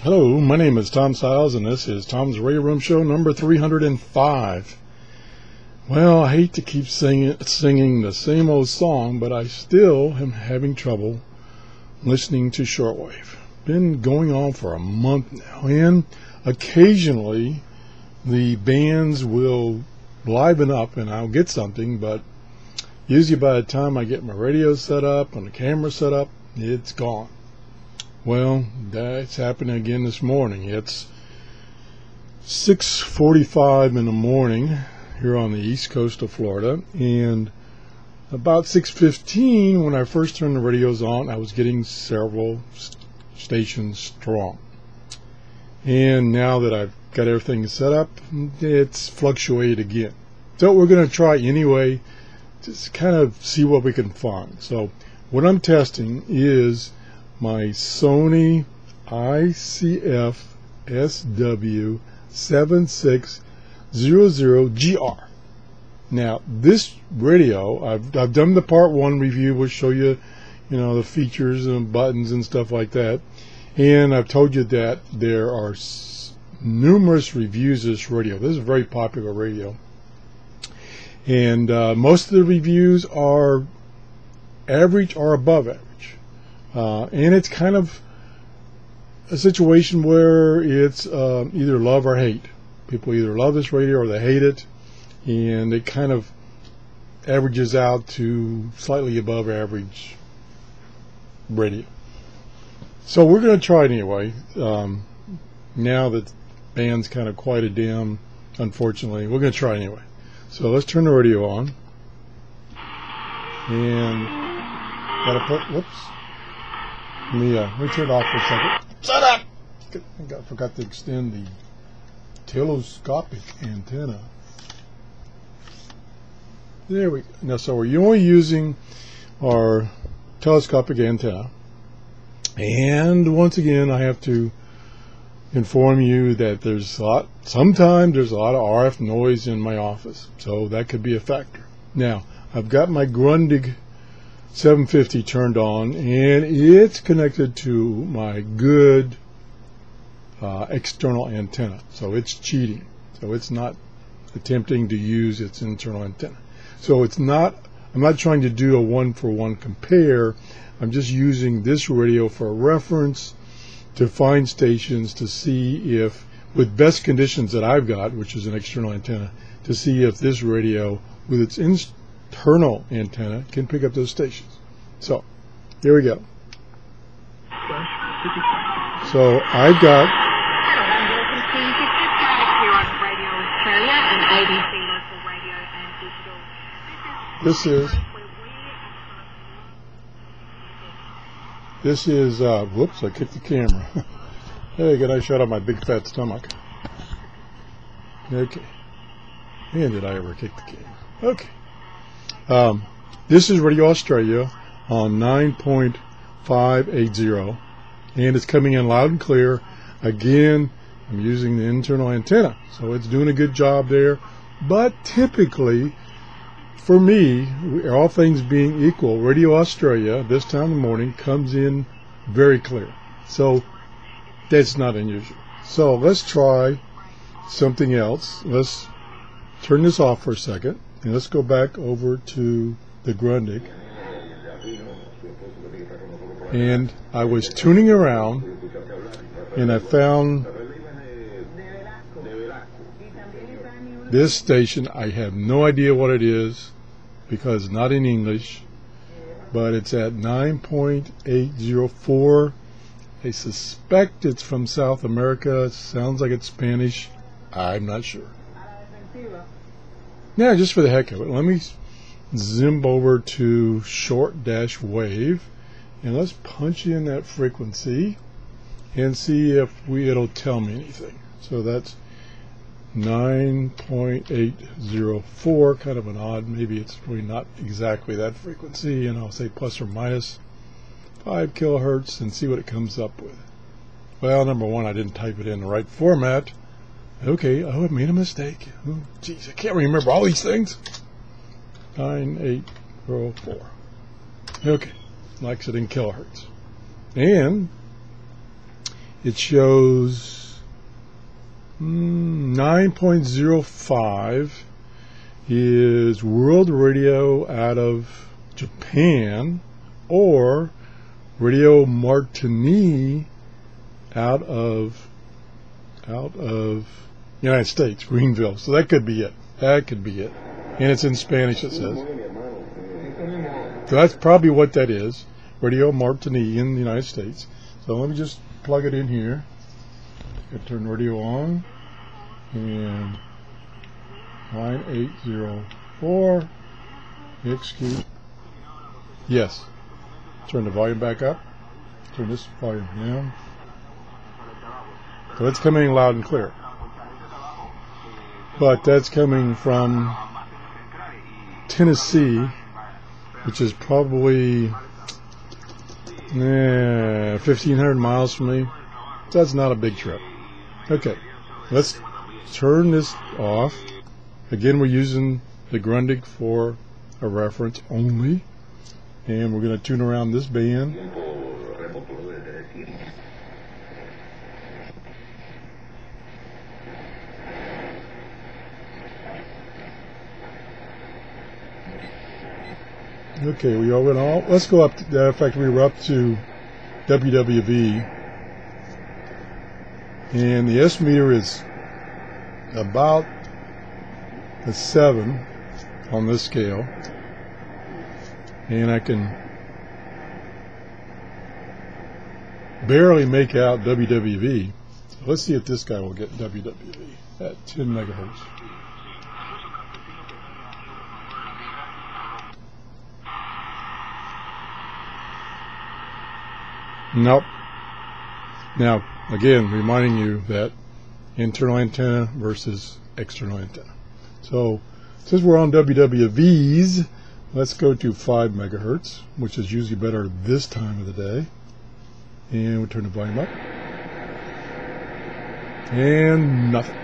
Hello, my name is Tom Siles, and this is Tom's Radio Room Show number 305. Well, I hate to keep singing the same old song, but I still am having trouble listening to shortwave. Been going on for a month now, and occasionally the bands will liven up and I'll get something, but usually by the time I get my radio set up and the camera set up, it's gone. Well, that's happening again this morning. It's 6:45 in the morning here on the east coast of Florida, and about 6:15 when I first turned the radios on, I was getting several stations strong. And now that I've got everything set up, it's fluctuated again. So we're going to try anyway, just kind of see what we can find. So what I'm testing is my Sony ICF-SW7600GR. Now this radio, I've done the part 1 review, which show you, the features and buttons and stuff like that. And I've told you that there are numerous reviews of this radio. This is a very popular radio. And most of the reviews are average or above average. And it's kind of a situation where it's either love or hate. People either love this radio or they hate it, and it kind of averages out to slightly above average radio. So we're going to try it anyway. Now that the band's kind of quieted down, unfortunately, we're going to try it anyway. So let's turn the radio on. And gotta put, whoops. Let me turn it off for a second. Shut up! I forgot to extend the telescopic antenna. There we go. Now, so we're only using our telescopic antenna. And once again, I have to inform you that sometimes there's a lot of RF noise in my office. So that could be a factor. Now, I've got my Grundig 750 turned on, and it's connected to my good external antenna, so it's cheating. So it's not attempting to use its internal antenna. So I'm not trying to do a one-for-one compare. I'm just using this radio for a reference to find stations to see if, with best conditions that I've got, which is an external antenna, to see if this radio with its internal antenna can pick up those stations. So here we go. So I've got this is whoops, I kicked the camera. There you go, I shut out my big fat stomach. Okay. Man, did I ever kick the camera. Okay. This is Radio Australia on 9.580, and it's coming in loud and clear. Again, I'm using the internal antenna, so it's doing a good job there. But typically, for me, all things being equal, Radio Australia this time in the morning comes in very clear. So that's not unusual. So let's try something else. Let's turn this off for a second. And let's go back over to the Grundig. And I was tuning around, and I found this station. I have no idea what it is because it's not in English, but it's at 9.804. I suspect it's from South America. It sounds like it's Spanish. I'm not sure. Now, just for the heck of it, let me zoom over to short-wave, and let's punch in that frequency and see if it'll tell me anything. So that's 9.804, kind of an odd, maybe it's really not exactly that frequency, and I'll say plus or minus 5 kilohertz and see what it comes up with. Well, number one, I didn't type it in the right format. Okay, I made a mistake. Oh, geez, I can't remember all these things. 9804. Okay, likes it in kilohertz. And it shows 9.05 is World Radio out of Japan, or Radio Martini out of United States, Greenville. So that could be it. That could be it. And it's in Spanish, it says. So that's probably what that is. Radio Martini in the United States. So let me just plug it in here. I turn radio on. And 9804. Excuse. Yes. Turn the volume back up. Turn this volume down. So it's coming loud and clear. But that's coming from Tennessee, which is probably 1,500 miles from me. So that's not a big trip. Okay, let's turn this off. Again, we're using the Grundig for a reference only. And we're going to tune around this band. Okay, we all went all. Let's go up. In fact, we were up to WWV, and the S meter is about a 7 on this scale, and I can barely make out WWV. So let's see if this guy will get WWV at 10 megahertz. Nope. Now, again, reminding you that internal antenna versus external antenna. So, since we're on WWVs, let's go to 5 megahertz, which is usually better this time of the day. And we'll turn the volume up. And nothing.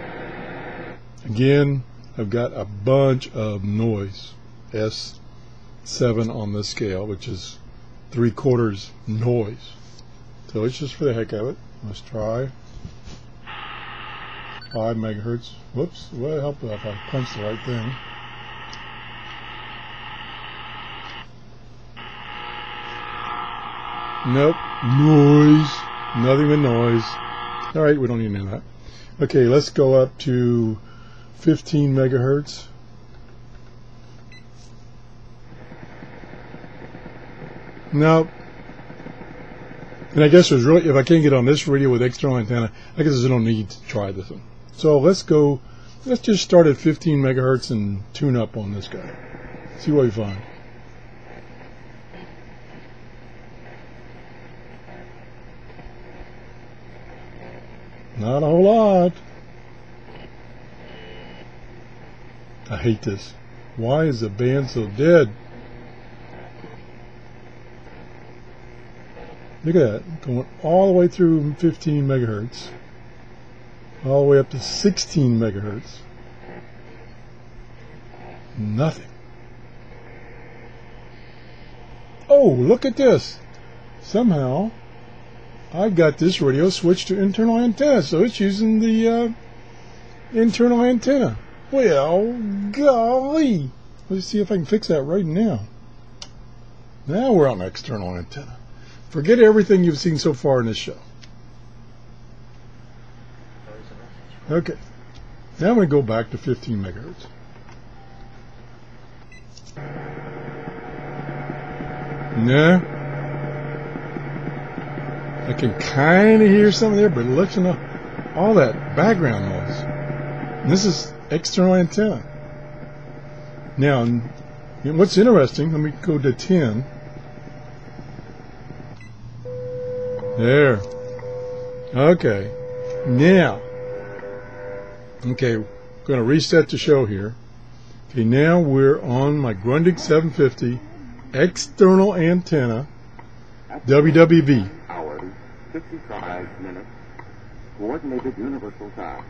Again, I've got a bunch of noise. S7 on this scale, which is 3/4 noise. So it's just for the heck of it. Let's try 5 megahertz. Whoops, it would help if I punched the right thing. Nope, noise. Nothing but noise. Alright, we don't need any of that. Okay, let's go up to 15 megahertz. Nope. And I guess there's really, if I can't get on this radio with external antenna, I guess there's no need to try this one. So let's just start at 15 megahertz and tune up on this guy. See what we find. Not a whole lot. I hate this. Why is the band so dead? Look at that, going all the way through 15 megahertz, all the way up to 16 megahertz. Nothing. Oh, look at this. Somehow, I've got this radio switched to internal antenna, so it's using the internal antenna. Well, golly. Let's see if I can fix that right now. Now we're on external antenna. Forget everything you've seen so far in this show. Okay. Now I'm going to go back to 15 megahertz. No. I can kind of hear something there, but listen to all that background noise. And this is external antenna. Now, what's interesting, let me go to 10. There. Okay. Now. Okay, we're going to reset the show here. Okay, now we're on my Grundig 750 external antenna, WWV. Hours, 55 minutes, coordinated universal time.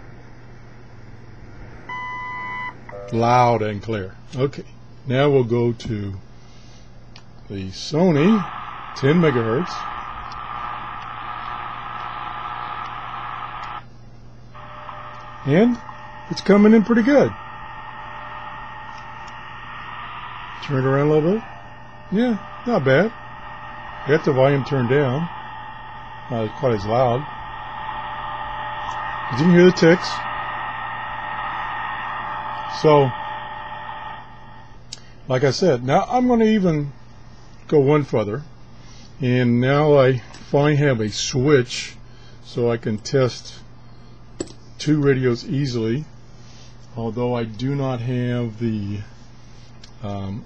Loud and clear. Okay, now we'll go to the Sony 10 megahertz. And it's coming in pretty good. Turn it around a little bit. Yeah, not bad. Got the volume turned down. Not quite as loud. You can hear the ticks. So, like I said, now I'm going to even go one further. And now I finally have a switch so I can test two radios easily. Although I do not have the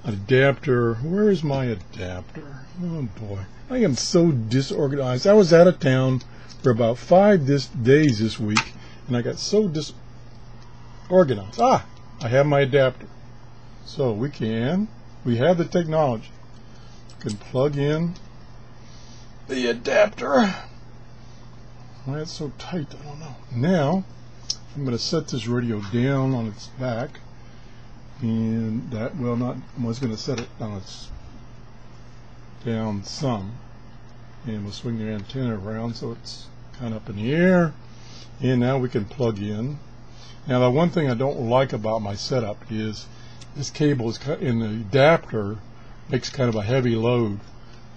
adapter. Where is my adapter? Oh boy, I am so disorganized. I was out of town for about 5 days this week, and I got so disorganized. I have my adapter. So we have the technology. We can plug in the adapter. Why it's so tight, I don't know. Now I'm going to set this radio down on its back, and that will not. I was going to set it on its down some, and we'll swing the antenna around so it's kind of up in the air. And now we can plug in. Now the one thing I don't like about my setup is this cable is in the adapter makes kind of a heavy load.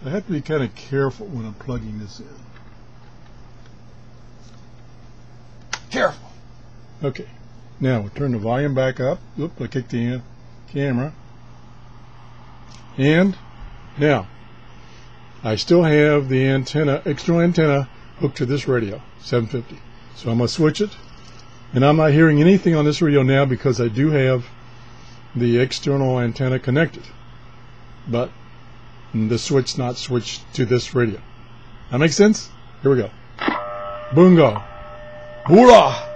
I have to be kind of careful when I'm plugging this in. Careful. Okay. Now we'll turn the volume back up. Oop, I kicked the camera. And now I still have the antenna, external antenna, hooked to this radio, 750. So I'm going to switch it. And I'm not hearing anything on this radio now because I do have the external antenna connected. But the switch not switched to this radio. That makes sense? Here we go. Boongo. Hoorah!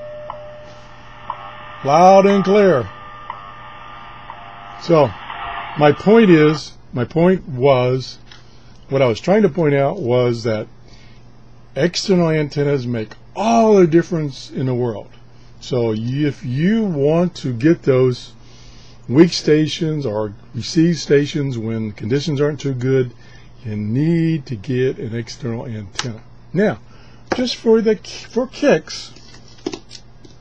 Loud and clear. So, my point was, what I was trying to point out was that external antennas make all the difference in the world. So if you want to get those weak stations or receive stations when conditions aren't too good, you need to get an external antenna. Now, just for kicks,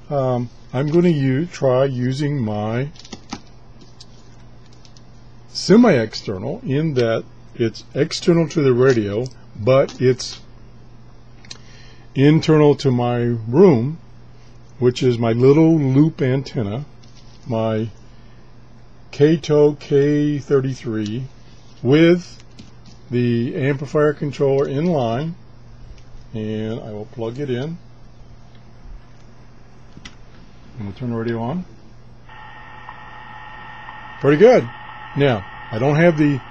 I'm going to try using my semi-external, in that it's external to the radio, but it's internal to my room, which is my little loop antenna, my Kato K33, with the amplifier controller in line, and I will plug it in. And we'll turn the radio on. Pretty good. Now, I don't have the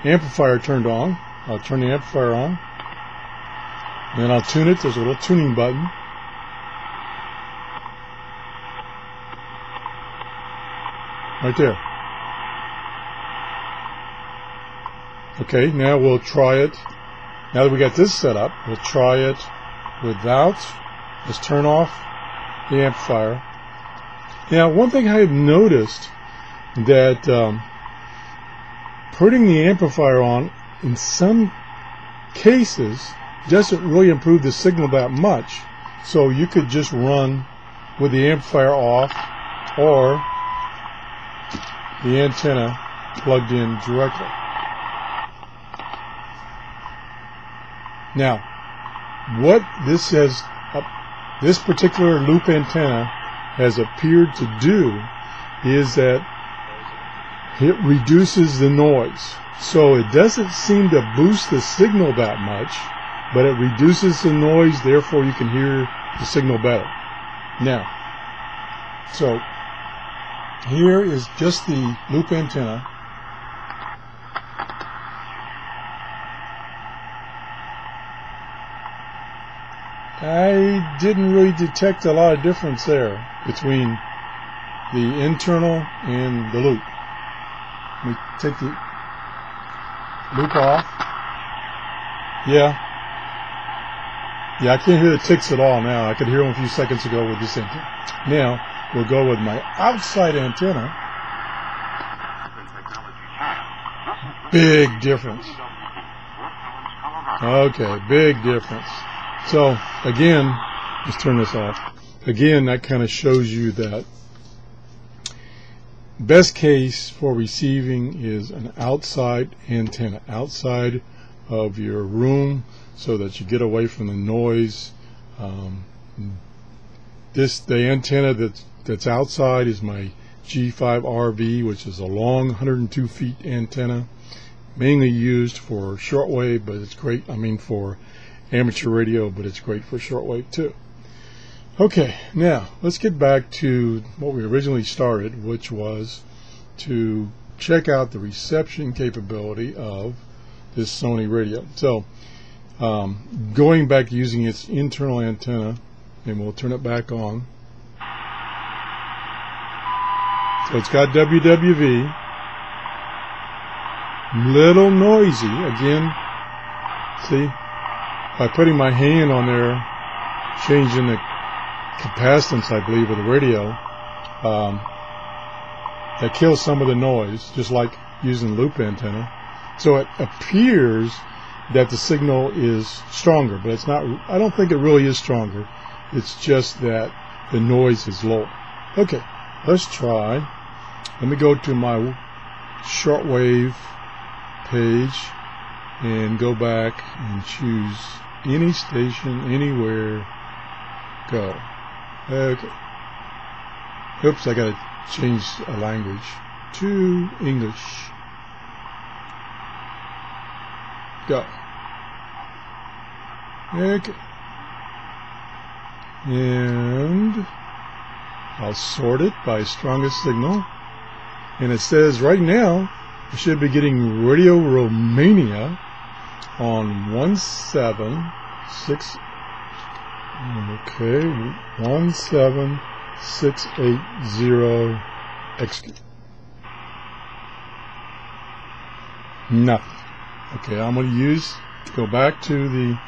amplifier turned on. I'll turn the amplifier on. And then I'll tune it. There's a little tuning button. Right there. Okay, now we'll try it. Now that we got this set up, we'll try it without. Just turn off the amplifier. Now, one thing I have noticed, that putting the amplifier on in some cases doesn't really improve the signal that much. So you could just run with the amplifier off or the antenna plugged in directly. Now, what this has, this particular loop antenna has appeared to do is that it reduces the noise. So it doesn't seem to boost the signal that much, but it reduces the noise, therefore you can hear the signal better. Now, so here is just the loop antenna. I didn't really detect a lot of difference there between the internal and the loop. Let me take the loop off. Yeah, I can't hear the ticks at all now. I could hear them a few seconds ago with this antenna. Now, we'll go with my outside antenna. Big difference. Okay, big difference. So, again, let's turn this off. again, that kind of shows you that best case for receiving is an outside antenna, outside of your room, so that you get away from the noise. The antenna that's outside is my G5RV, which is a long 102 feet antenna, mainly used for shortwave, but it's great, for amateur radio, but it's great for shortwave too. Okay, now let's get back to what we originally started, which was to check out the reception capability of this Sony radio. So going back using its internal antenna, and we'll turn it back on. So it's got WWV, little noisy. Again, see, by putting my hand on there, changing the capacitance, I believe, of the radio, that kills some of the noise, just like using loop antenna. So it appears that the signal is stronger, but it's not. I don't think it really is stronger. It's just that the noise is lower. Okay, let's try. Let me go to my shortwave page and go back and choose any station, anywhere. Go. Okay. Oops, I gotta change a language to English. Go. Okay. And I'll sort it by strongest signal. And it says right now I should be getting Radio Romania on 176. Okay, 17680 execute. Nothing. Okay, I'm going to go back to the.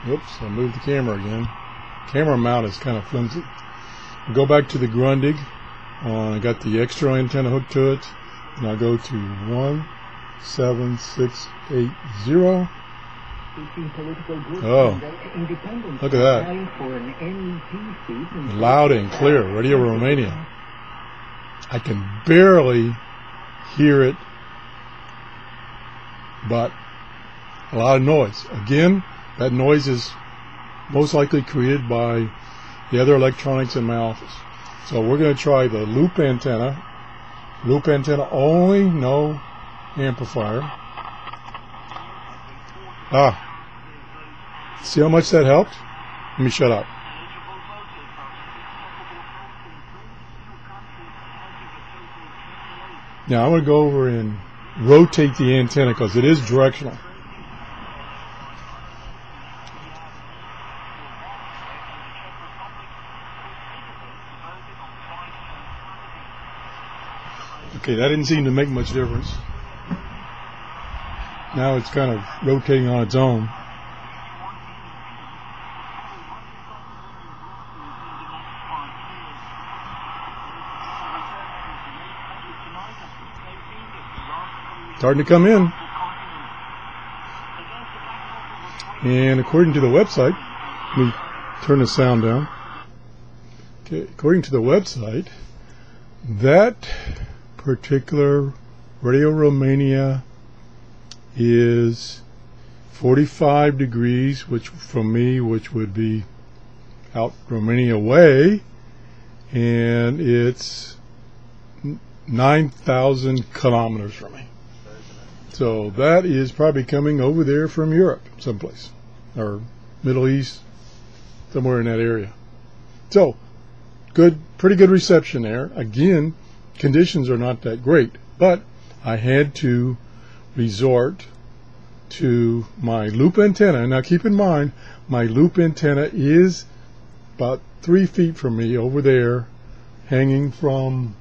Oops, I moved the camera again. Camera mount is kind of flimsy. I'll go back to the Grundig. I got the extra antenna hooked to it, and I'll go to 17680. Oh, look at that. Loud and clear, Radio Romania. I can barely hear it, but a lot of noise. Again, that noise is most likely created by the other electronics in my office. So we're going to try the loop antenna. Loop antenna only, no amplifier. See how much that helped? Let me shut up. Now I'm going to go over and rotate the antenna because it is directional. Okay, that didn't seem to make much difference. Now it's kind of rotating on its own. Starting to come in. And according to the website, let me turn the sound down. Okay, according to the website, that particular Radio Romania is 45 degrees, which from me, which would be out Romania way, and it's 9,000 kilometers from me. So that is probably coming over there from Europe someplace, or Middle East, somewhere in that area. So pretty good reception there. Again, conditions are not that great, but I had to resort to my loop antenna. Now keep in mind, my loop antenna is about 3 feet from me over there, hanging from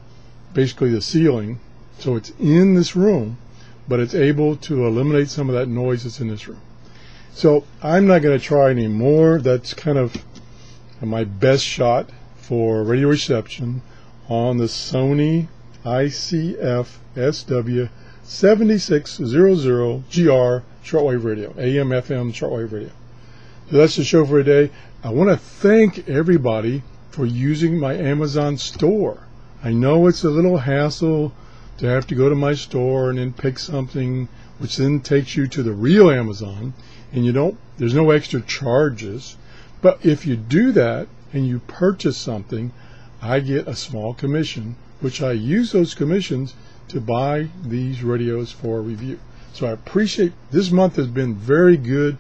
basically the ceiling. So it's in this room, but it's able to eliminate some of that noise that's in this room. So I'm not going to try anymore. That's kind of my best shot for radio reception on the Sony ICF-SW7600GR shortwave radio, AM/FM shortwave radio. So that's the show for today. I want to thank everybody for using my Amazon store. I know it's a little hassle to have to go to my store and then pick something, which then takes you to the real Amazon, and there's no extra charges. But if you do that and you purchase something, I get a small commission, which I use those commissions to buy these radios for review. So I appreciate, this month has been very good.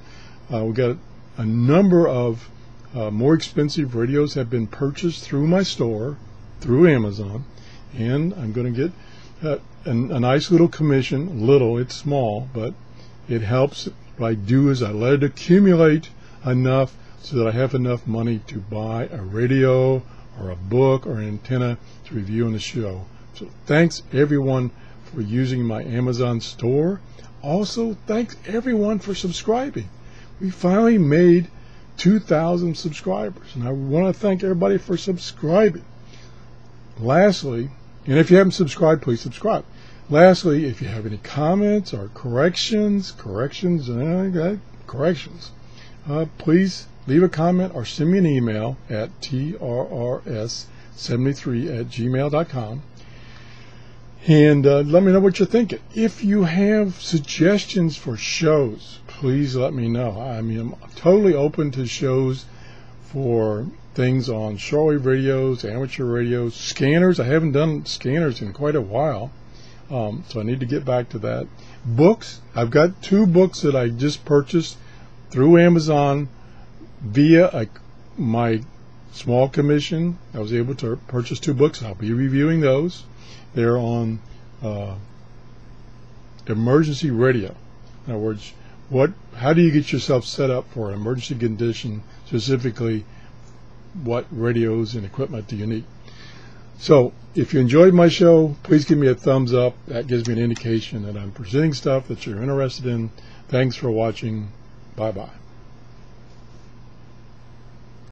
We got a number of more expensive radios have been purchased through my store, through Amazon, and I'm going to get a nice little commission. It's small, but it helps. What I do is I let it accumulate enough so that I have enough money to buy a radio or a book or an antenna to review on the show. So thanks everyone for using my Amazon store. Also, thanks everyone for subscribing. We finally made 2,000 subscribers, and I want to thank everybody for subscribing. Lastly, and if you haven't subscribed, please subscribe. Lastly, if you have any comments or corrections, please leave a comment or send me an email at TRRS73@gmail.com. And let me know what you're thinking. If you have suggestions for shows, please let me know. I'm totally open to shows for things on shortwave radios, amateur radios, scanners. I haven't done scanners in quite a while, so I need to get back to that. Books. I've got 2 books that I just purchased through Amazon via my small commission. I was able to purchase 2 books. I'll be reviewing those. They're on emergency radio. In other words, how do you get yourself set up for an emergency condition, specifically what radios and equipment do you need. So if you enjoyed my show, please give me a thumbs up. That gives me an indication that I'm presenting stuff that you're interested in. Thanks for watching. Bye-bye.